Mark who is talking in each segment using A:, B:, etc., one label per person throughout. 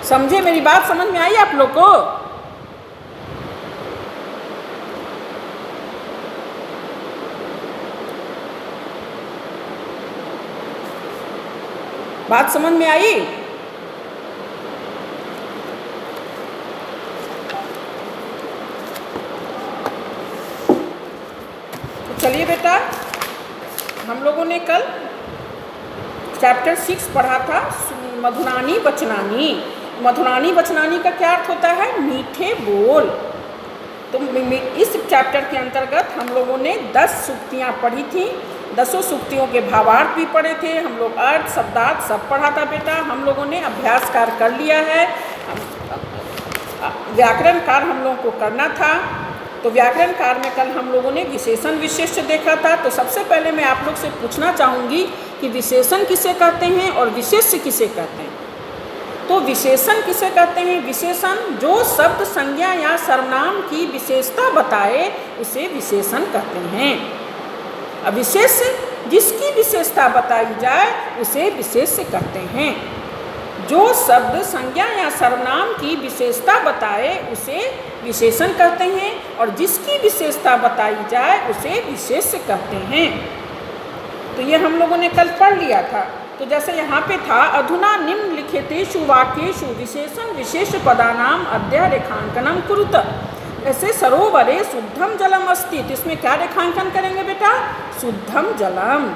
A: समझे? मेरी बात समझ में आई आप लोग को? बात समझ में आई? तो चलिए बेटा, हम लोगों ने कल चैप्टर 6 पढ़ा था, मधुरानी वचनानी। मधुरानी वचनानी का क्या अर्थ होता है? मीठे बोल। तो इस चैप्टर के अंतर्गत हम लोगों ने 10 सूक्तियाँ पढ़ी थी। 10 सूक्तियों के भावार्थ भी पढ़े थे हम लोग, अर्थ शब्दार्थ सब पढ़ा था बेटा। हम लोगों ने अभ्यास कार्य कर लिया है, व्याकरण कार्य हम लोगों को करना था। तो व्याकरण कार्य में कल हम लोगों ने विशेषण विशेष्य देखा था। तो सबसे पहले मैं आप लोग से पूछना चाहूँगी कि विशेषण किसे कहते हैं और विशेष्य किसे कहते हैं? तो विशेषण किसे कहते हैं? विशेषण जो शब्द संज्ञा या सर्वनाम की विशेषता बताए उसे विशेषण कहते हैं। अब विशेष्य जिसकी विशेषता बताई जाए उसे विशेष्य कहते हैं। जो शब्द संज्ञा या सर्वनाम की विशेषता बताए उसे विशेषण कहते हैं और जिसकी विशेषता बताई जाए उसे विशेष्य कहते हैं। तो ये हम लोगों ने कल पढ़ लिया था। तो जैसे यहाँ पे था, अधुना निम्नलिखितेषु वाक्येषु विशेषण विशेष पदानाम अद्य रेखांकनम कुरुत। ऐसे सरोवरे शुद्धम जलम अस्ति, तो इसमें क्या रेखांकन करेंगे बेटा? शुद्धम जलम।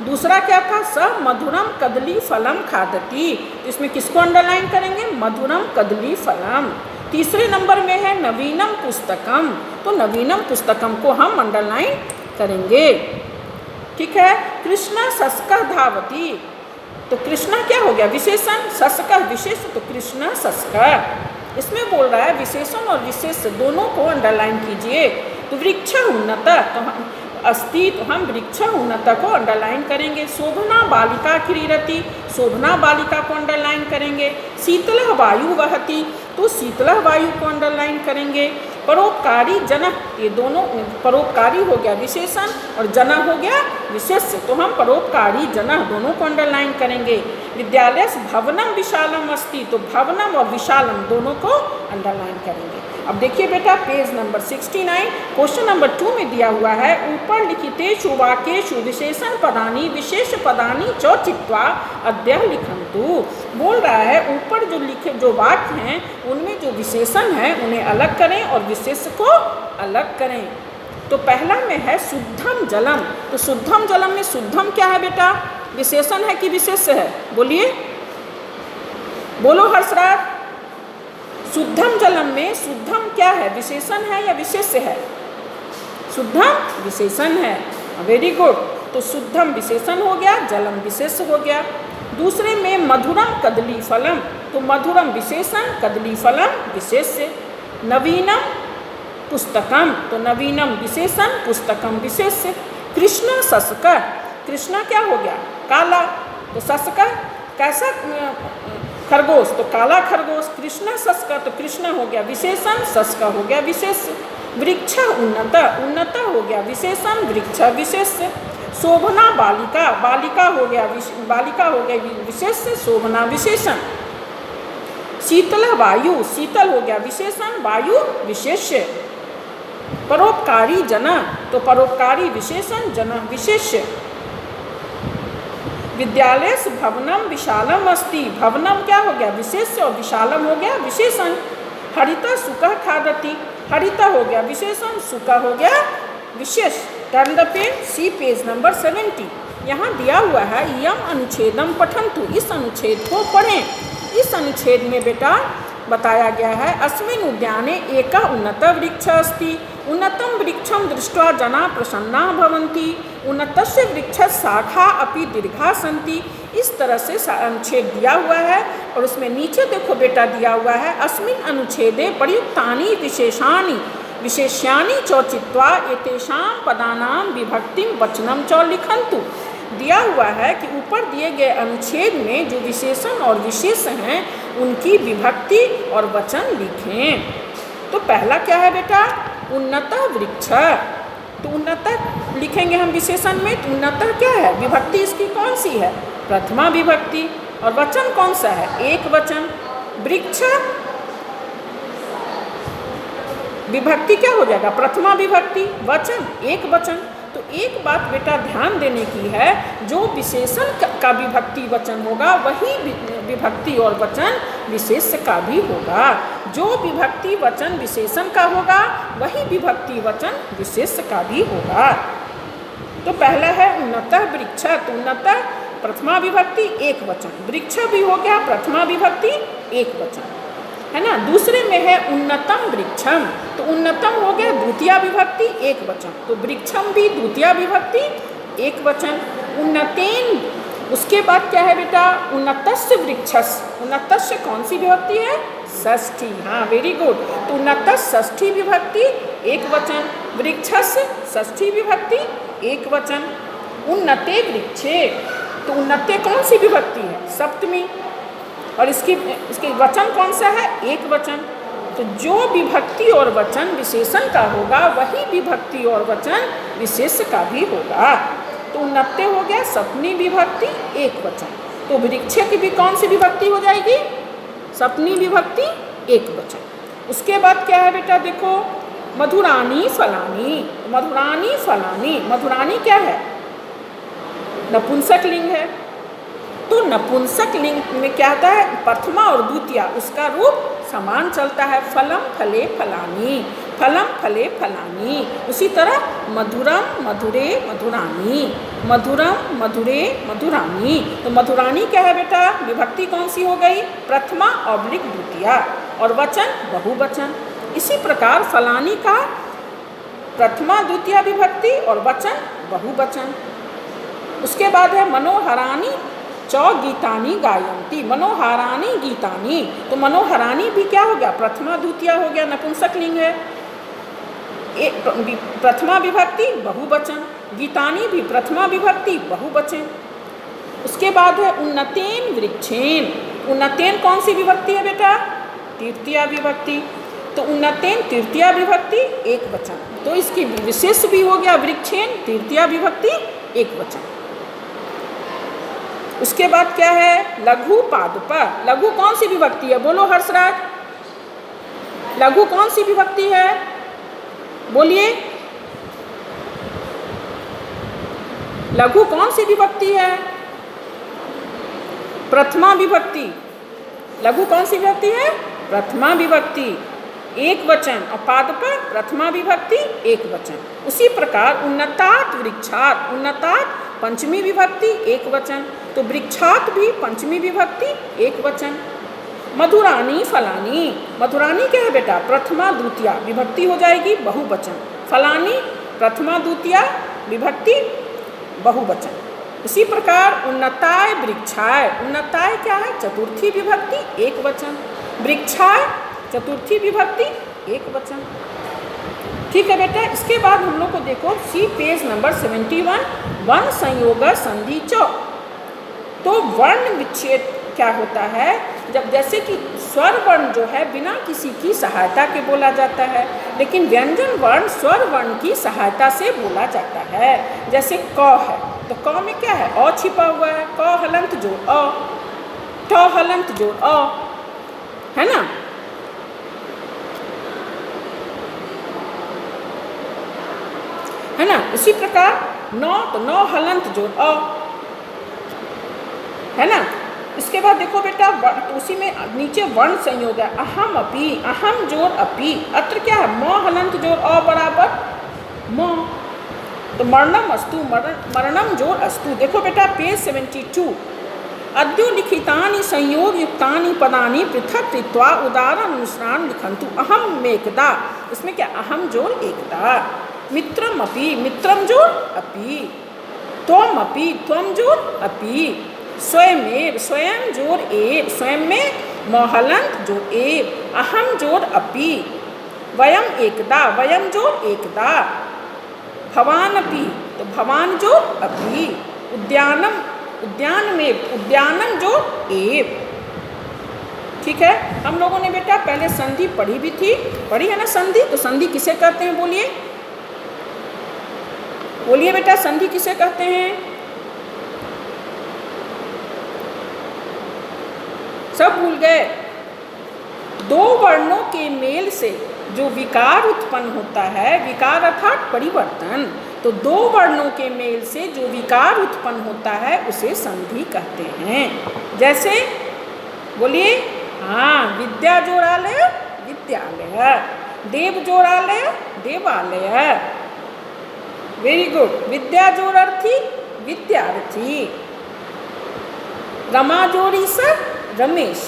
A: दूसरा क्या था? स मधुरम कदली फलम खादती, तो इसमें किसको अंडरलाइन करेंगे? मधुरम कदली फलम। तीसरे नंबर में है नवीनम पुस्तकम, तो नवीनम पुस्तकम को हम अंडरलाइन करेंगे। ठीक है। कृष्णा सस्कः धावती, तो कृष्णा क्या हो गया? विशेषण। सस्कः विशेष, तो कृष्णा सस्कः। इसमें बोल रहा है विशेषण और विशेष दोनों को अंडरलाइन कीजिए। तो वृक्ष उन्नत, तो हम अस्ति, तो हम वृक्ष उन्नत को अंडरलाइन करेंगे। शोभना बालिका क्रीडति, शोभना बालिका को अंडरलाइन करेंगे। शीतल वायु वहति, तो शीतल वायु को अंडरलाइन करेंगे। परोपकारी जन, ये दोनों, परोपकारी हो गया विशेषण और जन हो गया विशेष्य, तो हम परोपकारी जन दोनों को अंडरलाइन करेंगे। विद्यालय भवनम विशालम अस्ति, तो भवनम और विशालम दोनों को अंडरलाइन करेंगे। अब देखिए बेटा, पेज नंबर 69 क्वेश्चन नंबर 2 में दिया हुआ है, ऊपर लिखितेषु वाक्येषु विशेषण पदानि विशेष पदानि च चित्वा अद्य लिखन्तु। बोल रहा है ऊपर जो लिखे जो वाक्य हैं उनमें जो विशेषण है उन्हें अलग करें और विशेष को अलग करें। तो पहला में है शुद्धम जलम, तो शुद्धम जलम में शुद्धम क्या है बेटा? विशेषण है कि विशेष्य है? बोलिए, बोलो हर्षराज। शुद्धम जलम में शुद्धम क्या है? विशेषण है या विशेष्य है? शुद्धम विशेषण है। Very good. तो शुद्धम विशेषण हो गया, जलम विशेष हो गया। दूसरे में मधुरम कदली फलम, तो मधुरम विशेषण, कदली फलम विशेष्य। नवीनम पुस्तकम, तो नवीनम विशेषण, पुस्तकम विशेष्य। कृष्ण सस्क, कृष्ण क्या हो गया? काला, तो सस्क कैसा? खरगोश, तो काला खरगोश। कृष्ण सस्क, तो कृष्ण हो गया विशेषण, सस्क हो गया विशेष्य। वृक्ष उन्नत, उन्नत हो गया विशेषण, वृक्ष विशेष्य। शोभना बालिका, बालिका हो गया बालिका हो गया विशेष्य, शोभना विशेषण। शीतल वायु, शीतल हो गया विशेषण, वायु विशेष्य। परोपकारी जन, तो परोपकारी विशेषण, जन विशेष्य। विद्यालय भवनम विशालम अस्ति, भवनम क्या हो गया? विशेष्य और विशालम हो गया विशेषण। हरिता सुखः खादति, हरिता हो गया विशेषण, सुखः हो गया विशेष। Turn the page, see page number 70। यहाँ दिया हुआ है यम अनुच्छेदम पठन्तु, इस अनुच्छेद को पढ़ें। इस अनुच्छेद में बेटा बताया गया है, अस्मिन् उद्याने एक उन्नत वृक्ष अस्ति, उन्नतम वृक्षम दृष्ट्वा जना प्रसन्ना भवन्ति, उन्नतस्य वृक्षस्य शाखा अपि दीर्घा सन्ति। इस तरह से अनुच्छेद दिया हुआ है और उसमें नीचे देखो बेटा दिया हुआ है, अस्मिन् अनुच्छेदे प्रयुक्तानि विशेषाणि विशेष्यानि च चित्वा एतेषां पदानां विभक्तिं वचनं च लिखन्तु। दिया हुआ है कि ऊपर दिए गए अनुच्छेद में जो विशेषण और विशेष हैं उनकी विभक्ति और वचन लिखें। तो पहला क्या है बेटा? उन्नत वृक्ष, तो उन्नत लिखेंगे हम विशेषण में। तो उन्नत क्या है? विभक्ति इसकी कौन सी है? प्रथमा विभक्ति। और वचन कौन सा है? एक वचन। वृक्ष विभक्ति क्या हो जाएगा? प्रथमा विभक्ति, वचन एक वचन। तो एक बात बेटा ध्यान देने की है, जो विशेषण का विभक्ति वचन होगा वही विभक्ति और वचन विशेष का भी होगा। जो विभक्ति वचन विशेषण का होगा वही विभक्ति वचन विशेष का भी होगा। तो पहला है उन्नतः वृक्ष, तो उन्नतः प्रथमा विभक्ति एक वचन, वृक्ष भी हो गया प्रथमा विभक्ति एक वचन, है ना। दूसरे में है उन्नतम वृक्षम, तो उन्नतम हो गया द्वितीय विभक्ति एक वचन, तो वृक्षम भी द्वितीय विभक्ति एक वचन। उन्नतेन, उसके बाद क्या है बेटा? उन्नतस्य वृक्षस, उन्नतस्य कौन सी विभक्ति है? षष्ठी, हाँ वेरी गुड। तो उन्नतस्य षष्ठी विभक्ति एक वचन, वृक्षस्य षष्ठी विभक्ति एक वचन। उन्नते वृक्षे, तो उन्नते कौन सी विभक्ति है? सप्तमी, और इसके वचन कौन सा है? एक वचन। तो जो विभक्ति और वचन विशेषण का होगा वही विभक्ति और वचन विशेष का भी होगा। तो उन्नते हो गया सप्तमी विभक्ति एक वचन। तो वृक्ष की भी कौन सी विभक्ति हो जाएगी? सप्तमी विभक्ति एक वचन। उसके बाद क्या है बेटा? देखो मधुरानी फलानी, मधुरानी फलानी, मधुरानी क्या है? नपुंसक लिंग है। तो नपुंसक लिंग में क्या होता है? प्रथमा और द्वितीय उसका रूप समान चलता है, फलम फले फलानी, फलम फले फलानी। उसी तरह मधुरम मधुरे मधुरानी, मधुरम मधुरे मधुरानी। तो मधुरानी क्या है बेटा? विभक्ति कौन सी हो गई? प्रथमा और द्वितीय, और वचन बहुवचन। इसी प्रकार फलानी का प्रथमा द्वितीय विभक्ति और वचन बहुवचन। उसके बाद है मनोहरानी चौ गीतानी गायंती, मनोहरानी गीतानी। तो मनोहरानी भी क्या हो गया? प्रथमा द्वितीय हो गया, नपुंसक लिंग है, प्रथमा विभक्ति बहुवचन। गीतानी भी प्रथमा विभक्ति बहुवचन। उसके बाद है उन्नतेन वृक्षेन, उन्नतेन कौन सी विभक्ति है बेटा? तृतीया विभक्ति। तो उन्नतेन तृतीया विभक्ति एक वचन, तो इसकी विशेष भी हो गया वृक्षेन तृतीया विभक्ति एक वचन। उसके बाद क्या है? लघु पादप, लघु कौन सी विभक्ति है? बोलो हर्षराज, लघु कौन सी विभक्ति है? बोलिए, लघु कौन सी विभक्ति है? प्रथमा विभक्ति। लघु कौन सी विभक्ति है? प्रथमा विभक्ति एक वचन, और पादप प्रथमा विभक्ति एक वचन। उसी प्रकार उन्नतात वृक्षात, उन्नतात पंचमी विभक्ति एक वचन, तो वृक्षात भी पंचमी विभक्ति एक वचन। मधुरानी फलानी, मधुरानी क्या है बेटा? प्रथमा द्वितीय विभक्ति हो जाएगी बहुवचन, फलानी प्रथमा द्वितीय विभक्ति बहुवचन। इसी प्रकार उन्नताय वृक्षाय, उन्नताय क्या है? चतुर्थी विभक्ति एक वचन, वृक्षाय चतुर्थी विभक्ति एक वचन। ठीक है बेटा। इसके बाद हम लोग को देखो सी पेज नंबर 71, वर्ण संयोग संधि चौ। तो वर्ण विच्छेद क्या होता है? जब जैसे कि स्वर वर्ण जो है बिना किसी की सहायता के बोला जाता है, लेकिन व्यंजन वर्ण स्वर वर्ण की सहायता से बोला जाता है। जैसे क है, तो क में क्या है? अ छिपा हुआ है, क हलंत जोड़ अ, ठ हलंत जोड़ अ, है ना। है ना। इसी प्रकार नौ, तो नौ हलंत जोड़ अ, है ना। इसके बाद देखो बेटा तो उसी में नीचे वर्ण संयोग है, अहम अपी, अहम जोड़ अपी। अत्र क्या है? म हलंत जोड़ अ बराबर म, तो मरणम अस्तु, मरणम जोड़ अस्तु। देखो बेटा पेज 72, अद्यो लिखितानि संयोग युक्तानि पदानि पृथक कृत्वा उदाहरण अनुसार लिखन्तु। अहम मेकदा, इसमें क्या? अहम जोड़ एकदा। मित्रम अपि, मित्रम जोड़ अपि। त्वम अपि, त्वम जोड़ अपि। स्वयमेव, स्वयं जोड़ एव, स्वयं में महलंत जोड़ एव। अहम जोड़ अपि। वयम एकदा, वयम जोड़ एकदा। भवान अपि, तो भवान जोड़ अपि। उद्यानम, उद्यान में, उद्यानम जोड़ एव। ठीक है। हम लोगों ने बेटा पहले संधि पढ़ी भी थी, पढ़ी है ना संधि। तो संधि किसे कहते हैं? बोलिए, बोलिए बेटा, संधि किसे कहते हैं? सब भूल गए? दो वर्णों के मेल से जो विकार उत्पन्न होता है, विकार अर्थात परिवर्तन, तो दो वर्णों के मेल से जो विकार उत्पन्न होता है उसे संधि कहते हैं। जैसे बोलिए, हाँ, विद्या जोड़ालय विद्यालय, देव जोड़ालय देवालय, वेरी गुड। विद्या जोड़ अर्थी विद्यार्थी, रमा जोड़ी से रमेश।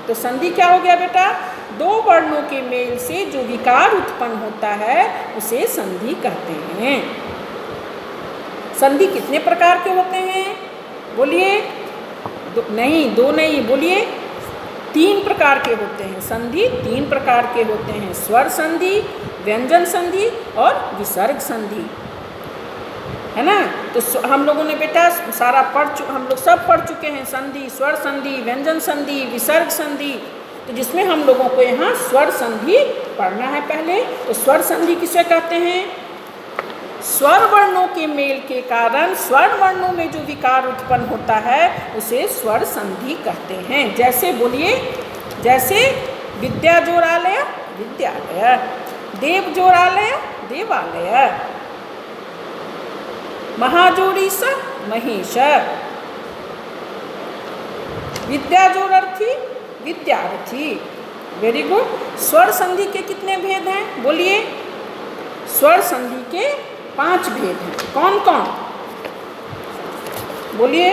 A: तो संधि क्या हो गया बेटा? दो वर्णों के मेल से जो विकार उत्पन्न होता है उसे संधि कहते हैं। संधि कितने प्रकार के होते हैं? बोलिए। दो नहीं, बोलिए। 3 प्रकार के होते हैं। संधि 3 प्रकार के होते हैं, स्वर संधि, व्यंजन संधि और विसर्ग संधि, है ना। तो हम लोगों ने बेटा सारा हम लोग सब पढ़ चुके हैं, संधि, स्वर संधि, व्यंजन संधि, विसर्ग संधि। तो जिसमें हम लोगों को यहाँ स्वर संधि पढ़ना है पहले। तो स्वर संधि किसे कहते हैं? स्वर वर्णों के मेल के कारण स्वर वर्णों में जो विकार उत्पन्न होता है उसे स्वर संधि कहते हैं। जैसे बोलिए, जैसे विद्या जोड़ालय विद्यालय, देव जोड़ालय देवालय, महाजोड़ी स महेश, विद्या जोड़ अर्थी विद्यार्थी। Very good. स्वर संधि के कितने भेद हैं? बोलिए। स्वर संधि के 5 भेद हैं। कौन कौन? बोलिए।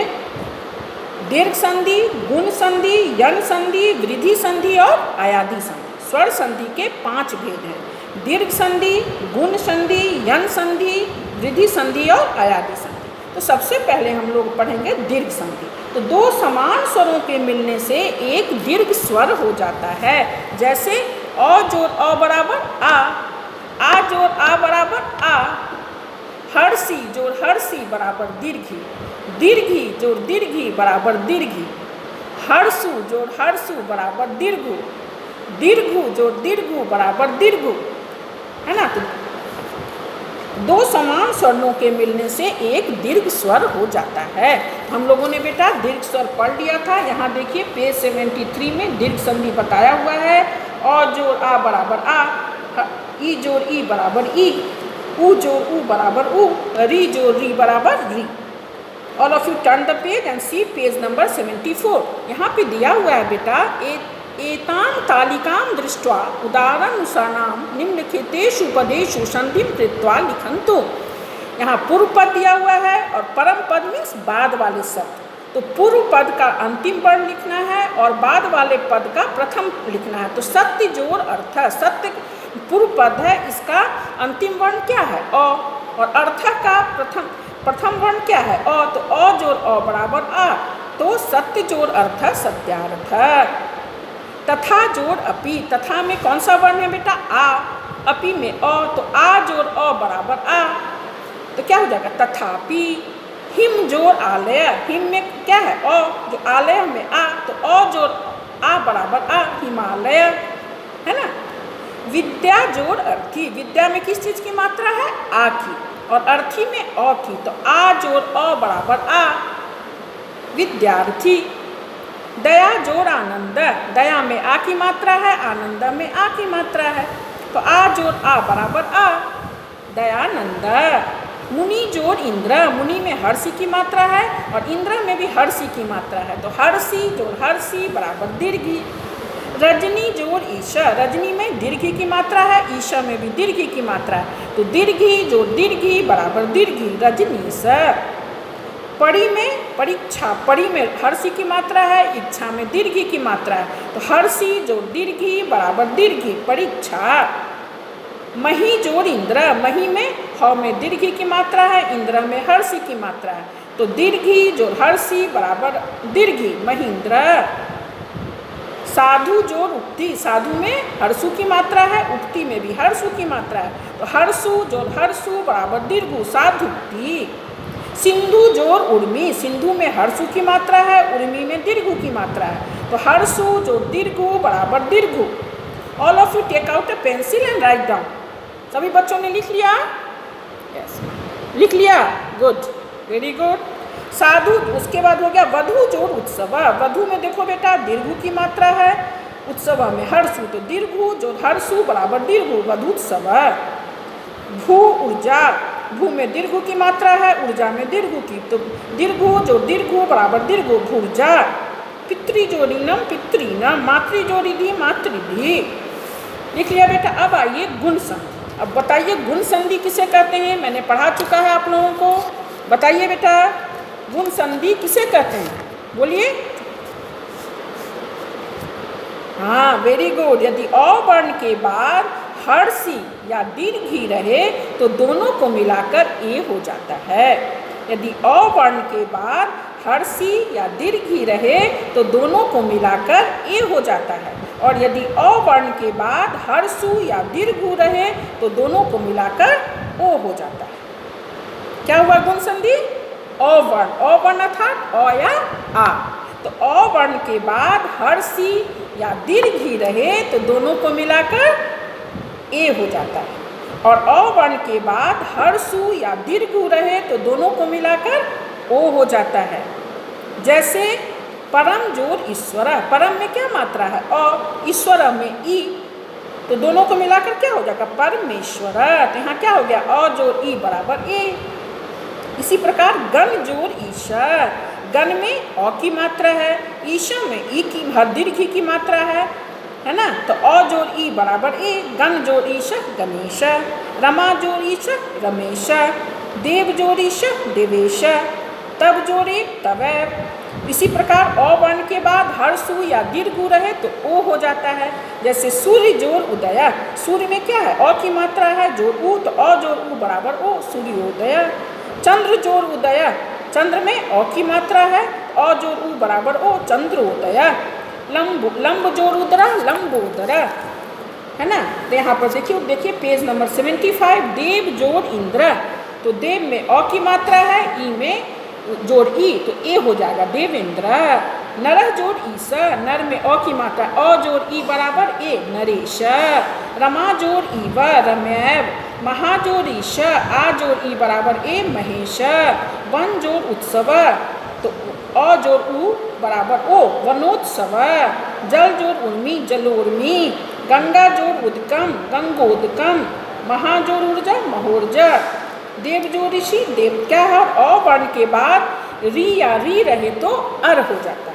A: दीर्घ संधि, गुण संधि, यन संधि, वृद्धि संधि और आयादी संधि। स्वर संधि के 5 भेद हैं। दीर्घ संधि, गुण संधि, यन संधि, वृद्धि संधि और आयादी संधि। तो सबसे पहले हम लोग पढ़ेंगे दीर्घ संधि। तो दो समान स्वरों के मिलने से एक दीर्घ स्वर हो जाता है। जैसे अ जोड़ अ बराबर आ जोड़ आ बराबर आ, हर्षी जोड़ हर्षी बराबर दीर्घी, दीर्घी जोड़ दीर्घी बराबर दीर्घी, हर्षु जोड़ हर्षु बराबर दीर्घु, दीर्घु जोड़ दीर्घु बराबर दीर्घु, है ना। तो दो समान स्वर्णों के मिलने से एक दीर्घ स्वर हो जाता है। हम लोगों ने बेटा दीर्घ स्वर पढ़ लिया था। यहाँ देखिए पेज 73 में दीर्घ संधि बताया हुआ है। अ जोड़ आ बराबर आ, ई जोड़ ई बराबर ई, उ जोड़ उ बराबर उ, री जोड़ री बराबर री। All of you turn the page and see page number 74। यहाँ पे दिया हुआ है बेटा, एतां तालिकां दृष्ट्वा उदाहरणानुसारणाम निम्नलिखितेषु पदेषु संधिं कृत्वा लिखन्तु। यहाँ पूर्व पद दिया हुआ है और परम पद मीन्स बाद वाले शब्द। तो पूर्व पद का अंतिम वर्ण लिखना है और बाद वाले पद का प्रथम लिखना है। तो सत्य जोड़ अर्थ, सत्य पूर्व पद है, इसका अंतिम वर्ण क्या है? अ, और अर्थ का प्रथम वर्ण क्या है? अ। तो अ जोड़ अ बराबर आ, तो सत्य जोड़ अर्थ सत्यार्थ। तथा जोड़ अपि, तथा में कौन सा वर्ण है बेटा? आ, अपि में अ, तो आ जोड़ अ बराबर आ, तो क्या हो जाएगा? तथापि। हिम जोड़ आलय, हिम में क्या है? अ, जो आलय में आ, तो अ जोड़ आ बराबर आ, हिमालय, है ना। विद्या जोड़ अर्थी, विद्या में किस चीज़ की मात्रा है? आ की, और अर्थी में अ की, तो आ जोड़ अ बराबर आ, विद्यार्थी। दया जोड़ आनंद, दया में आ की मात्रा है, आनंद में आ की मात्रा है, तो आ जोड़ आ बराबर आ, दयानंद। मुनि जोड़ इंद्र, मुनि में हर्षी की मात्रा है और इंद्र में भी हर्षी की मात्रा है, तो हर्षी जोड़ हर्षी बराबर दीर्घी। रजनी जोड़ ईशा, रजनी में दीर्घी की मात्रा है, ईशा में भी दीर्घी की मात्रा है, तो दीर्घी जोड़ दीर्घी बराबर दीर्घी, रजनीश। पड़ी में परीक्षा, पड़ी में हर्षी की मात्रा है, इच्छा में दीर्घी की मात्रा है, तो हर्षी जोड़ दीर्घी बराबर दीर्घी, परीक्षा। मही जोड़ इंद्र, मही में ह में दीर्घी की मात्रा है, इंद्र में हर्षी की मात्रा है, तो दीर्घी जोड़ हर्षी बराबर दीर्घी, महींद्र। साधु जोड़ उक्ति, साधु में हर्षु की मात्रा है, उक्ति में भी हर्षु की मात्रा है, तो हर्षु जोड़ हर्षु बराबर दीर्घु, साधुक्ति। सिंधु जोड़ उर्मी, सिंधु में हर्षु की मात्रा है, उर्मी में दीर्घु की मात्रा है, तो हर्षु जोड़ दीर्घु बराबर दीर्घु। All of you take out a pencil and write down. सभी बच्चों ने लिख लिया? यस, लिख लिया, गुड, वेरी गुड। साधु, उसके बाद हो गया वधु जोड़ उत्सव। वधु में देखो बेटा दीर्घु की मात्रा है, उत्सव में हर्षु तो दीर्घु जो हर्षु बराबर दीर्घु वधुत्सव। भू ऊर्जा, भू में दीर्घु की मात्रा है, ऊर्जा में दीर्घु की, तो दीर्घु जो दीर्घु बराबर दीर्घु भूर्जा। पितृ जोड़ीनम पितृनम, मातृ जोड़ी दी मातृदी। लिख लिया बेटा। अब आइए गुण संधि। अब बताइए गुण संधि किसे कहते हैं, मैंने पढ़ा चुका है आप लोगों को। बताइए बेटा गुण संधि किसे कहते हैं, बोलिए। हाँ वेरी गुड। यदि अ वर्ण के बाद हर्षी या दीर्घी रहे तो दोनों को मिलाकर ए हो जाता है। यदि अ वर्ण के बाद हर्षी या दीर्घी रहे तो दोनों को मिलाकर ए हो जाता है। और यदि अ वर्ण के बाद हर्षु या दीर्घु रहे तो दोनों को मिलाकर ओ हो जाता है। क्या हुआ गुण संधि? अ वर्ण अर्थात अ या आ। तो अ वर्ण के बाद हर्षी या दीर्घी रहे तो दोनों को मिलाकर ए हो जाता है। और अ वर्ण के बाद हर्षु या दीर्घु रहे तो दोनों को मिलाकर ओ हो जाता है। जैसे परम जोर ईश्वर, परम में क्या मात्रा है अ, ईश्वर में ई, तो दोनों को मिलाकर क्या हो जाएगा परमेश्वर। तो यहाँ क्या हो गया अ जोर ई बराबर ए। इसी प्रकार गण जोर ईश्वर, गण में अ की मात्रा है, ईश्वर में ई की दीर्घी की मात्रा है ना। तो अ जोर ई बराबर ए। गण जोर ईश्वर गणेश, रमा जोर ईश्वर रमेश, देव जोर ईश्वर देवेश, तब जोड़े तब। इसी प्रकार अ वर्ण के बाद हर्षु या दीर्घु रहे तो ओ हो जाता है। जैसे सूर्य जोर उदय, सूर्य में क्या है अ की मात्रा है जोर उ, तो अ जोर उ बराबर ओ सूर्योदय। चंद्र जोर उदय, चंद्र में अ की मात्रा है, अ जोर उ बराबर ओ चंद्रोदय। लंब जोर उदरा लंबोदर, है ना। तो यहाँ पर देखिए पेज नंबर 75 देव जोर इंद्र, तो देव में अ की मात्रा है, ई में जोड़ ई तो ए हो जाएगा देवेंद्र। नरह जोड़ ईश, नर में अ की मात्रा अ जोड़ ई बराबर ए नरेश। रमा जोड़ ईव रमैव, महा जोड़ ईश आ जोड़ ई बराबर ए महेश। वन जोड़ उत्सव, तो अ जोड़ उ बराबर ओ वनोत्सव। जल जोड़ उर्मी जलोर्मी, गंगा जोड़ उदकम गंगोदकम, महा जोड़ ऊर्जा महोर्जा। देव जो ऋषि, देव क्या है अ वर्ण के बाद री या री रहे तो अर हो जाता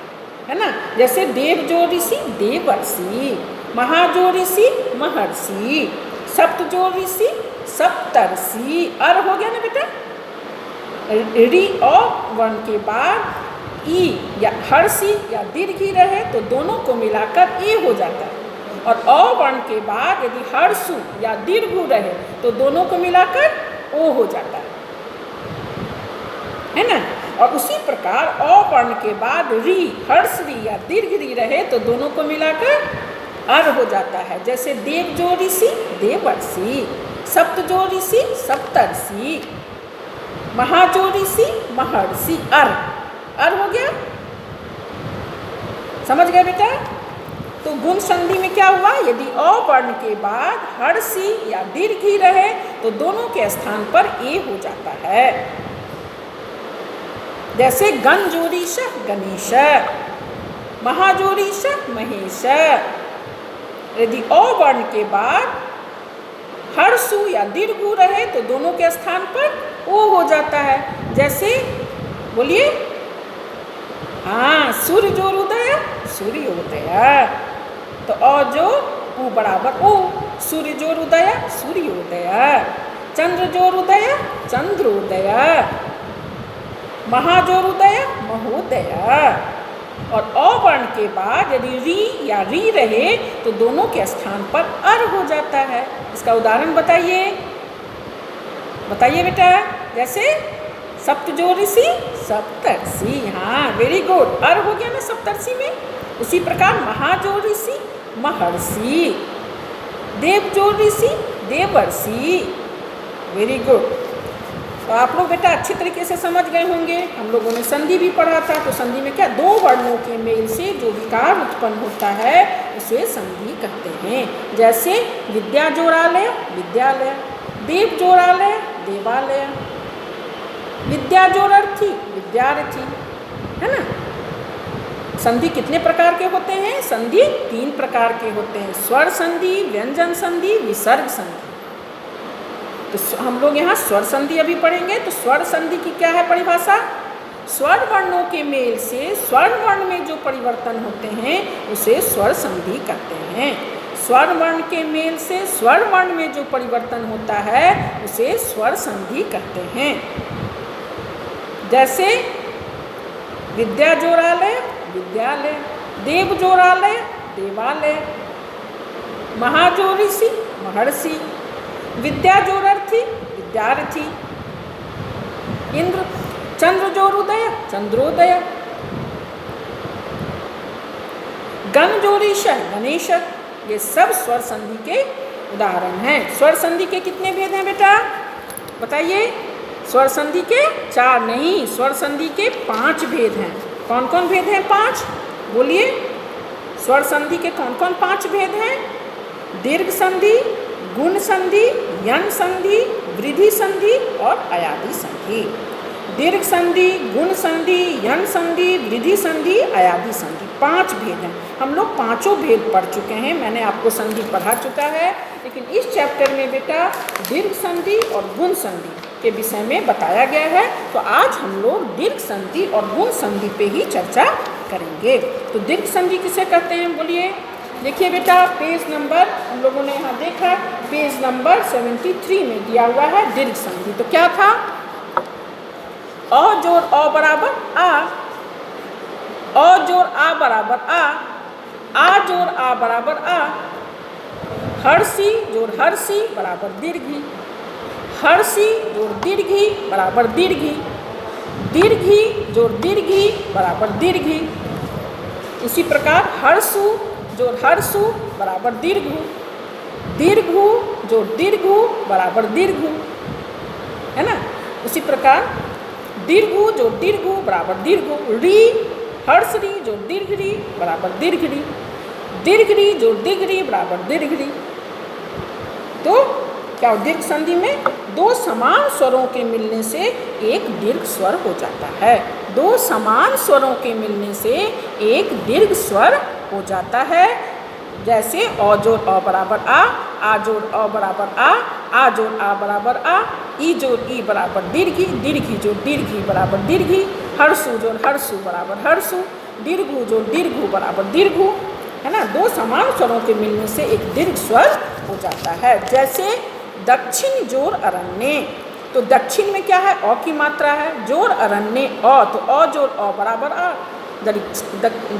A: है ना। जैसे देव जो ऋषि देवर्षि, महाजो ऋषि महर्षि, सप्त जो ऋषि सप्तर्षि, अर हो गया ना बेटा। री अ वर्ण के बाद ई या हर्षि या दीर्घी रहे तो दोनों को मिलाकर ए हो जाता है। और अ वर्ण के बाद यदि हर्षु या दीर्घु रहे तो दोनों को मिलाकर ओ हो जाता है ना। और उसी प्रकार अ वर्ण के बाद री हर्ष री या दीर्घ री रहे तो दोनों को मिलाकर अर हो जाता है। जैसे देव जो ऋषि देवर्षि, सप्त जो ऋषि सप्तर्षि, महाजो ऋषि महर्षि, अर हो गया। समझ गए बेटा। तो गुण संधि में क्या हुआ, यदि अ वर्ण के बाद हर्षी या दीर्घी रहे तो दोनों के स्थान पर ए हो जाता है। जैसे गण जोड़ीश गणेश, महाजोड़ीश महेश। यदि अ वर्ण के बाद हर्षु या दीर्घु रहे तो दोनों के स्थान पर ओ हो जाता है। जैसे बोलिए हाँ सूर्य जोर उदय सूर्योदय, तो अ जोर उ बराबर ओ, सूर्य जोर उदय सूर्योदय, चंद्र जोर उदय चंद्रोदय, महाजोर उदय महोदय। और अ वर्ण के बाद यदि री या री रहे तो दोनों के स्थान पर अर हो जाता है। इसका उदाहरण बताइए बेटा। जैसे सप्त जो ऋषि सप्तर्षि, हाँ वेरी गुड, अर हो गया ना सप्तर्षि में। उसी प्रकार महाजो ऋषि महर्षि, देव जो ऋषि देवर्षि, वेरी गुड। तो आप लोग बेटा अच्छी तरीके से समझ गए होंगे। हम लोगों ने संधि भी पढ़ा था, तो संधि में क्या दो वर्णों के मेल से जो विकार उत्पन्न होता है उसे संधि कहते हैं। जैसे विद्या जोरालय विद्यालय, देव जोरालय देवालय, विद्या जोड़र्थी विद्यार्थी, है ना। संधि कितने प्रकार के होते हैं? संधि 3 प्रकार के होते हैं, स्वर संधि, व्यंजन संधि, विसर्ग संधि। तो हम लोग यहाँ स्वर संधि अभी पढ़ेंगे। तो स्वर संधि की क्या है परिभाषा? स्वर वर्णों के मेल से स्वर वर्ण में जो परिवर्तन होते हैं उसे स्वर संधि कहते हैं। स्वर वर्ण के मेल से स्वर वर्ण में जो परिवर्तन होता है उसे स्वर संधि कहते हैं। जैसे विद्या जोरालय, विद्यालय, देव जोरालय, देवालय, महाजोरिषि, महर्षि, विद्या जोरर्थी, विद्यार्थी, इंद्र चंद्र जोरुदय, चंद्रोदय, गण जोरीश, गणेश। ये सब स्वर संधि के उदाहरण हैं। स्वर संधि के कितने भेद हैं बेटा? बताइए। स्वर संधि के 4 नहीं, स्वर संधि के 5 भेद हैं। कौन कौन भेद हैं? 5 बोलिए। स्वर संधि के कौन कौन 5 भेद हैं? दीर्घ संधि, गुण संधि, यन संधि, वृद्धि संधि और अयादि संधि। दीर्घ संधि, गुण संधि, यन संधि, वृद्धि संधि, अयादि संधि, 5 भेद हैं। हम लोग 5 भेद पढ़ चुके हैं, मैंने आपको संधि पढ़ा चुका है। लेकिन इस चैप्टर में बेटा दीर्घ संधि और गुण संधि के विषय में बताया गया है। तो आज हम लोग दीर्घ संधि और गुण संधि पे ही चर्चा करेंगे। तो दीर्घ संधि किसे कहते हैं बोलिए? देखिए बेटा, पेज नंबर हम लोगों ने यहाँ देखा, पेज नंबर 73 में दिया हुआ है दीर्घ संधि। तो क्या था? अ जोड़ अ बराबर आ, अ जोड़ आ बराबर आ जोड़ आ बराबर आ, हर्षी जोड़ हर्षी बराबर दीर्घी, हर्षी जोड़ दीर्घी बराबर दीर्घी, दीर्घी जोड़ दीर्घी बराबर दीर्घी। इसी प्रकार हर्षु जोड़ हर्षु बराबर दीर्घु, दीर्घु जोड़ दीर्घु बराबर दीर्घु, है ना। उसी प्रकार दीर्घु जोड़ दीर्घु बराबर दीर्घु, री हर्षरी जोड़ दीर्घरी बराबर दीर्घरी, दीर्घरी जोड़ दीर्घरी बराबर दीर्घरी। तो क्या दीर्घ संधि में 2 समान स्वरों के मिलने से एक दीर्घ स्वर हो जाता है। 2 समान स्वरों के मिलने से एक दीर्घ स्वर हो जाता है। जैसे अ जोड़ अ बराबर आ जोड़ अ बराबर आ जोड़ आ बराबर आ, ई जोड़ ई बराबर दीर्घी, दीर्घी जोड़ दीर्घी बराबर दीर्घी, हर्षु जोड़ हर्षु बराबर हर्षु, दीर्घु जोड़ दीर्घु बराबर दीर्घु, है ना। 2 समान स्वरों के मिलने से एक दीर्घ स्वर हो जाता है। जैसे दक्षिण जोड़ अरण्य। तो दक्षिण में क्या है? अ की मात्रा है, जोड़ अरण्य अ, तो अ जोड़ अ बराबर आ,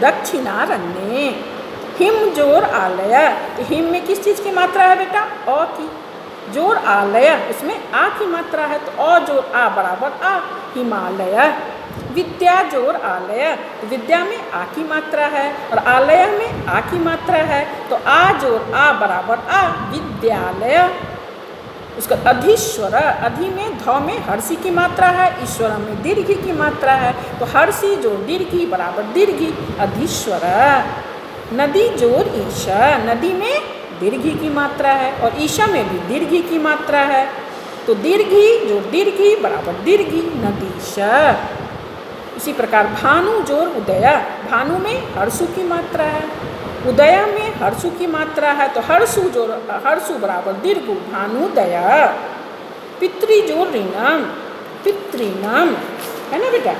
A: दक्षिणारण्य। हिम जोड़ आलय। तो हिम में किस चीज़ की मात्रा है बेटा? अ की। जोड़ आलय, उसमें आ की मात्रा है, तो अ जोड़ आ बराबर आ, हिमालय। विद्या जोड़ आलय। तो विद्या में आ की मात्रा है और आलय में आ की मात्रा है, तो आ जोड़ आ बराबर आ, विद्यालय। उसका अधीश्वर, अधि में ध में हर्षी की मात्रा है, ईश्वर में दीर्घी की मात्रा है, तो हर्षी जोड़ दीर्घी बराबर दीर्घी, अधीश्वर। नदी जोड़ ईशा। नदी में दीर्घी की मात्रा है और ईशा में भी दीर्घी की मात्रा है, तो दीर्घी जोड़ दीर्घी बराबर दीर्घी, नदीशा। इसी प्रकार भानु जोड़ उदया। भानु में हर्षु की मात्रा है, उदया में हर्षु की मात्रा है, तो हर्षु जोड़ हर्षु बराबर दीर्घु, भानुदया। पितृ जोड़ ऋणम, पितृनम, है ना बेटा।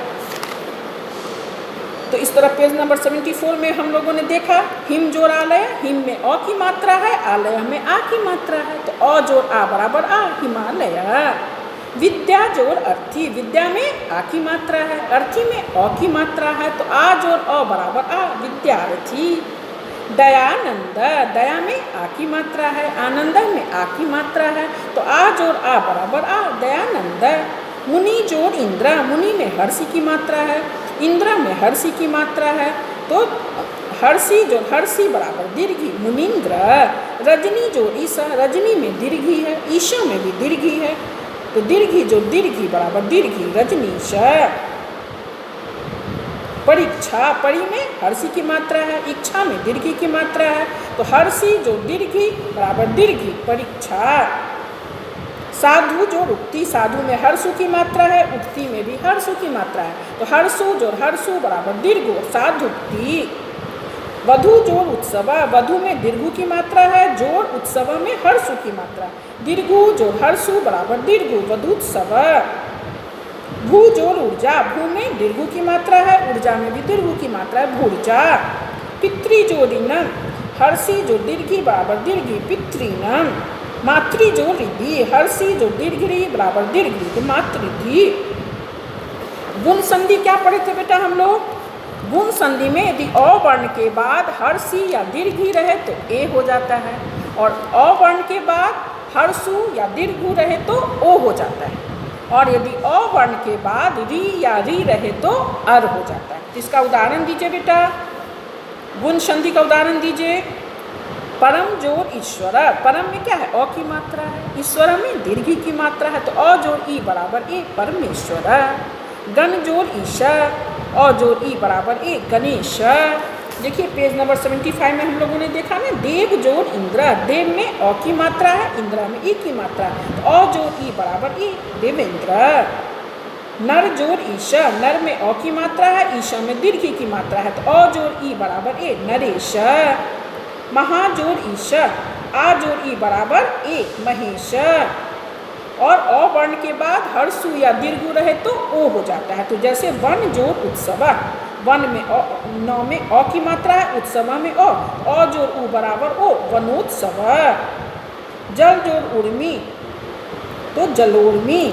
A: तो इस तरह पेज नंबर 74 में हम लोगों ने देखा हिम जोड़ आलय। हिम में अ की मात्रा है, आलय में आ की मात्रा है, तो अ जोड़ आ बराबर आ, हिमालय। विद्या जोड़ अर्थी। विद्या में आ की मात्रा है, अर्थी में अ की मात्रा है, तो आ जोड़ अ बराबर आ, विद्यार्थी। दयानंद। दया में आ की मात्रा है, आनंद में आ की मात्रा है, तो आ जोड़ आ बराबर आ, दयानंद। मुनि जोड़ इंद्र। मुनि में हर्षी की मात्रा है, इंद्र में हर्षी की मात्रा है, तो हर्षी जोड़ हर्षी बराबर दीर्घी, मुनीन्द्र। रजनी जोड़ ईशा। रजनी में दीर्घी है, ईशा में भी दीर्घी है, तो दीर्घी जोड़ दीर्घी बराबर दीर्घी, रजनीश। परीक्षा। परी में हर्षी की मात्रा है, इच्छा में दीर्घी की मात्रा है, तो हर्षी जोड़ दीर्घी बराबर दीर्घी, परीक्षा। साधु जोड़ उक्ति, साधु में हर्षु की मात्रा है, उक्ति में भी हर्षु की मात्रा है, तो हर्षु जोड़ हर्षु बराबर दीर्घ साधुक्ति। वधु जोड़ उत्सव, वधु में दीर्घु की मात्रा है, जोड़ उत्सव में हर्षु की मात्रा, दीर्घु जोड़ हर्षु बराबर दीर्घु वधुत्सव। भू जोड़ ऊर्जा, भू में दीर्घु की मात्रा है, ऊर्जा में भी दीर्घु की मात्रा है, भूर्जा। पितृ जोड़िनम, हर्षि जो दीर्घी बराबर दीर्घी पितृनम। मातृ जो रिद्धि, हर्षि जो दीर्घी बराबर दीर्घी तो मातृधि। गुण संधि क्या पढ़े थे बेटा हम लोग? गुण संधि में यदि अ वर्ण के बाद हर्षि या दीर्घी रहे तो ए हो जाता है, और अ वर्ण के बाद हर्षु या दीर्घु रहे तो ओ हो जाता है, और यदि अ वर्ण के बाद री या री रहे तो अर हो जाता है। इसका उदाहरण दीजिए बेटा, गुण संधि का उदाहरण दीजिए। परम जोड़ ईश्वर, परम में क्या है? अ की मात्रा है, ईश्वर में दीर्घी की मात्रा है, तो अ जोड़ ई बराबर ए परमेश्वर। गण जोड़ ईशा, अ जोड़ ई बराबर ए गणेश। देखिए पेज नंबर 75 में हम लोगों ने देखा ना, देव जोड़ इंद्र, देव में अ की मात्रा है, इंद्र में ई की मात्रा है, तो अ जोड़ ई बराबर ए देवेंद्र। नर जोड़ ईशा, नर में अ की मात्रा है, ईशा में दीर्घी की मात्रा है, तो अ जोड़ ई बराबर ए नरेश। महाजोड़ ईशा, आ जोड़ ई बराबर ए महेश, और अ वर्ण के बाद हर्षु या दीर्घु रहे तो ओ हो जाता है। तो जैसे वन जोड़ उत्सव, वन में अ, न में अ की मात्रा है, उत्सव में अ जोड़ उ बराबर ओ वनोत्सव। जल जोड़ उर्मी तो जलोर्मी,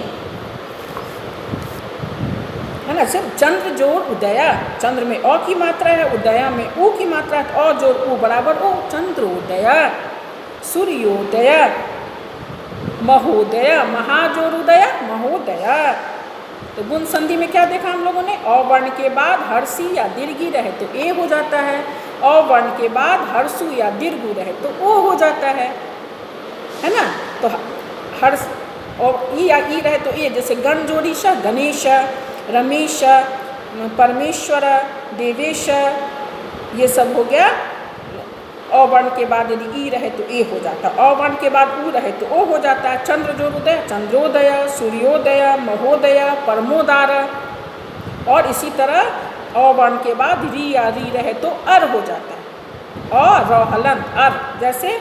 A: है ना। सिर्फ चंद्र जोड़ उदया, चंद्र में अ की मात्रा है, उदया में उ की मात्रा है, तो अ जोड़ उ बराबर ओ चंद्रोदय। सूर्योदय, महोदय, महाजोड़ उदय महोदय। तो गुण संधि में क्या देखा हम लोगों ने? अ वर्ण के बाद हर्षि या दीर्घी रहे तो ए हो जाता है, अ वर्ण के बाद हर्षु या दीर्घु रहे तो ओ हो जाता है ना। तो हर्ष और ई या ई रहे तो ए, जैसे गण जोड़ीश गणेश, रमेश, परमेश्वर, देवेश, ये सब हो गया। अ वर्ण के बाद यदि ई रहे तो ए हो जाता है, अ वर्ण के बाद उ रहे तो ओ हो जाता है। चंद्र जोड़ उदय चंद्रोदय, सूर्योदय महोदय परमोदार, और इसी तरह अ वर्ण के बाद री या री रहे तो अर हो जाता है, और रोहलन अर। जैसे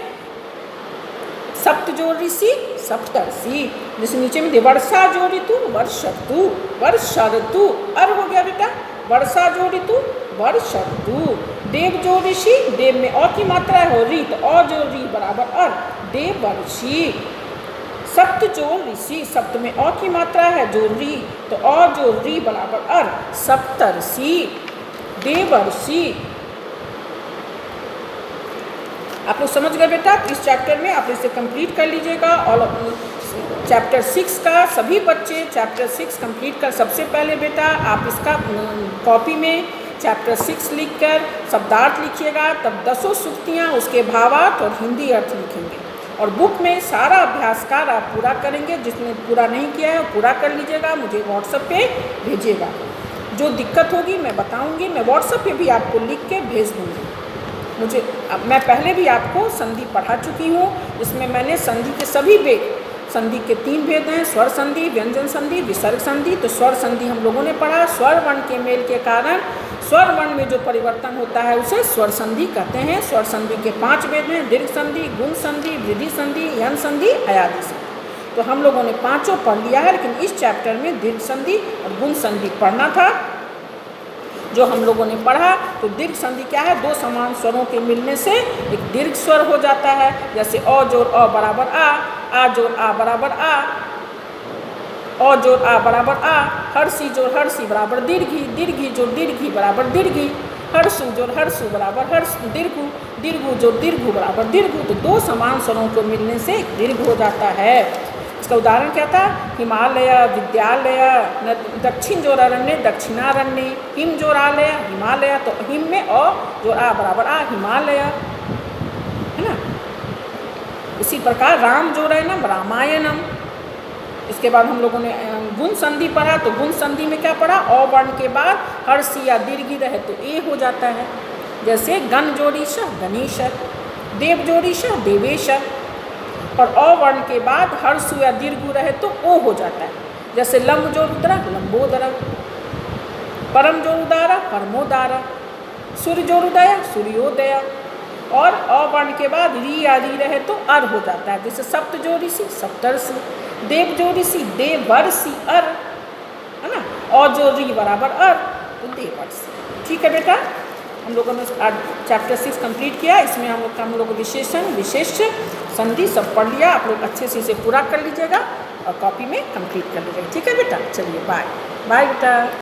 A: सप्त जोड़ ऋषि सप्तर्षि, जैसे नीचे में वर्षा जोड़ ऋतु वर्षतु, वर्षा ऋतु अर हो गया बेटा, वर्षा जोड़ ऋतु वर्षा ऋतु। देव जोड़ ऋषि, देव में अ की मात्रा है, री तो अ जोड़ री बराबर अर देवर्षि। सप्त जोड़ ऋषि, सप्त में अ की मात्रा है, जोड़ री तो अ जोड़ री बराबर अर सप्तर्षि देवर्षि। आप लोग समझ गए बेटा? इस चैप्टर में आप इसे कंप्लीट कर लीजिएगा, और चैप्टर 6 का सभी बच्चे चैप्टर 6 कंप्लीट कर, सबसे पहले बेटा आप इसका कॉपी में चैप्टर 6 लिखकर शब्दार्थ लिखिएगा, तब 10 सूक्तियाँ, उसके भावार्थ और हिंदी अर्थ लिखेंगे, और बुक में सारा अभ्यासकार आप पूरा करेंगे। जिसने पूरा नहीं किया है पूरा कर लीजिएगा, मुझे व्हाट्सएप पे भेजिएगा। जो दिक्कत होगी मैं बताऊँगी, मैं व्हाट्सएप पे भी आपको लिख के भेज दूँगी। मैं पहले भी आपको संधि पढ़ा चुकी हूँ, इसमें मैंने संधि के सभी भेद, संधि के 3 भेद हैं, स्वर संधि, व्यंजन संधि, विसर्ग संधि। तो स्वर संधि हम लोगों ने पढ़ा, स्वर वर्ण के मेल के कारण स्वर वर्ण में जो परिवर्तन होता है उसे स्वर संधि कहते हैं। स्वर संधि के 5 भेद हैं, दीर्घ संधि, गुण संधि, वृद्धि संधि, यन संधि, अयादि संधि। तो हम लोगों ने 5 पढ़ लिया है, लेकिन इस चैप्टर में दीर्घ संधि और गुण संधि पढ़ना था जो हम लोगों ने पढ़ा। तो दीर्घ संधि क्या है? 2 समान स्वरों के मिलने से एक दीर्घ स्वर हो जाता है, जैसे अ जोड़ अ बराबर आ जोड़ आ बराबर आ, अ जोड़ आ बराबर आ, हर्षि जोड़ हर्षि बराबर दीर्घी, दीर्घी जोड़ दीर्घी बराबर दीर्घी, हर्षु जोड़ हर्षु बराबर हर्ष दीर्घु, दीर्घु जोड़ दीर्घु बराबर दीर्घु। तो 2 समान स्वरों को मिलने से एक दीर्घ हो जाता है। इसका उदाहरण क्या था? हिमालय, विद्यालय, दक्षिण जोड़ अरण्य दक्षिणारण्य, हिम जोड़ आलय हिमालय, तो हिम में अ जोड़ आ बराबर आ हिमालय, है ना। इसी प्रकार राम जोड़ रैनम रामायणम। इसके बाद हम लोगों ने गुण संधि पढ़ा, तो गुण संधि में क्या पढ़ा? अ वर्ण के बाद हर्षि या दीर्घी रहे तो ए हो जाता है, जैसे गण जोड़ीश गणेश, देव जोड़ीश देवेश, और अ वर्ण के बाद हर्ष या दीर्घ रहे तो ओ हो जाता है। जैसे लंब जो रुद्रा लंबोदरा, परम जो उदारा परमोदारा, सूर्य जो उदया सूर्योदया। और अ वर्ण के बाद री या री रहे तो अर हो जाता है। जैसे सप्त जो ऋषि सप्तर्षि, देव जो ऋषि देवर्षि अर, है ना। और जो री बराबर अर तो देवर्षि। ठीक है बेटा, हम लोगों ने आज चैप्टर 6 कंप्लीट किया। इसमें हम लोग विशेषण विशेष्य संधि सब पढ़ लिया। आप लोग अच्छे से इसे पूरा कर लीजिएगा और कॉपी में कंप्लीट कर लीजिएगा। ठीक है बेटा, चलिए बाय बाय बेटा।